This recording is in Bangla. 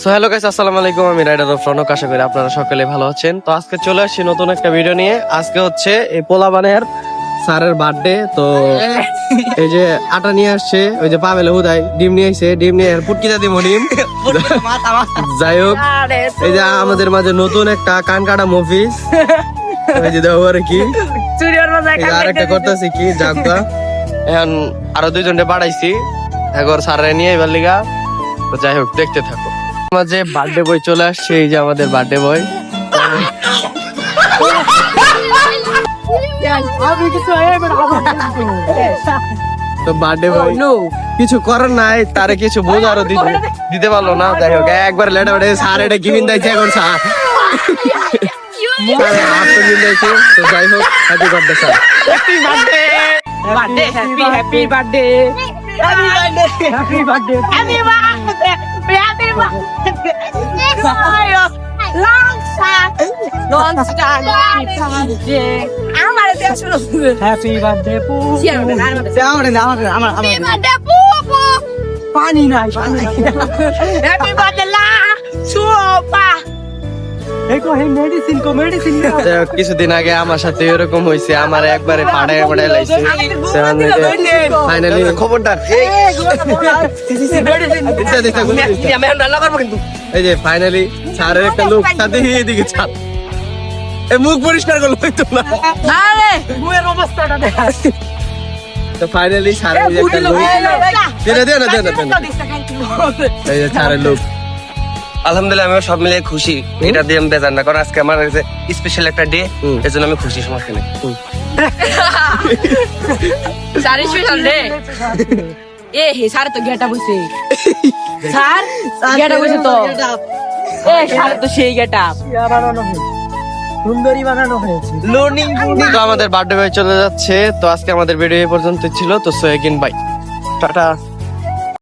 সো হ্যালো গাইস, আসসালামু আলাইকুম। আমি রাইডার অফ রনক, আশা করি আপনারা সকলে ভালো আছেন। তো আজকে চলে আসছি নতুন একটা ভিডিও নিয়ে। আজকে হচ্ছে এই পোলাবানের স্যারের বার্থডে। তো এই যে আটা নিয়ে আসছে, ওই যে পাবেলে হুদাই ডিম নিয়ে আসছে, ডিম নিয়ে পুটকিটা দিব ডিম। যাই হোক, এই যে আমাদের মাঝে নতুন একটা কান কাটা মফিস, এই যে দেখো আর কি আরেকটা করতেছি কি জাগবা। এখন আরো দুইজনকে পাঠাইছি এখন স্যারের নিয়ে এবার লিগা। তো যাই হোক, দেখতে থাকো। মাঝে বার্থডে বয় চলে আসছে, এই যে আমাদের বার্থডে বয়। তো বার্থডে বয় কিছু করার নাই, তারে কিছু বোঝারও দিতে পারলো না। যাই হোক, একবার লেটে বেটে স্যার এটা গিফট দিয়েছে, এখন স্যার তো যাই হোক, happy birthday sir. Happy birthday happy happy birthday happy birthday happy birthday happy birthday happy birthday long star আমার দেশ শুরু হ্যাপি বার্থডে পু আমার পানি নাই হ্যাপি বার্থডে লা সুপা কিছুদিন আগে আমার সাথে এরকম হয়েছে, আমার একবারে পাড়ায় পাড়ায় লাইছে। ফাইনালি খবরদার, এই যে ফাইনালি স্যারের একটা লোক সাথে এদিকে ছাড়, মুখ পরিষ্কার করলো হইতো না। তো ফাইনালি স্যারের একটা লোক, এই যে স্যারের লোক। আলহামদুলিল্লাহ, আমি সব মিলে খুশি। এটা দিয়ে আমি বেজার না, কারণ আজকে আমার স্পেশাল একটা ডে, এর জন্য আমি খুশি। সমস্যা নেই। স্পেশাল ডে এ হে স্যার তো গেটা বসে স্যার গেটা বসে তো এ স্যার তো সেই গেটা সুন্দরী বানানো হয়েছে। লোনিং তো আমাদের বার্থডে বয় চলে যাচ্ছে। তো আজকে আমাদের ভিডিও এই পর্যন্ত ছিল। তো সো এগেইন বাই, টাটা।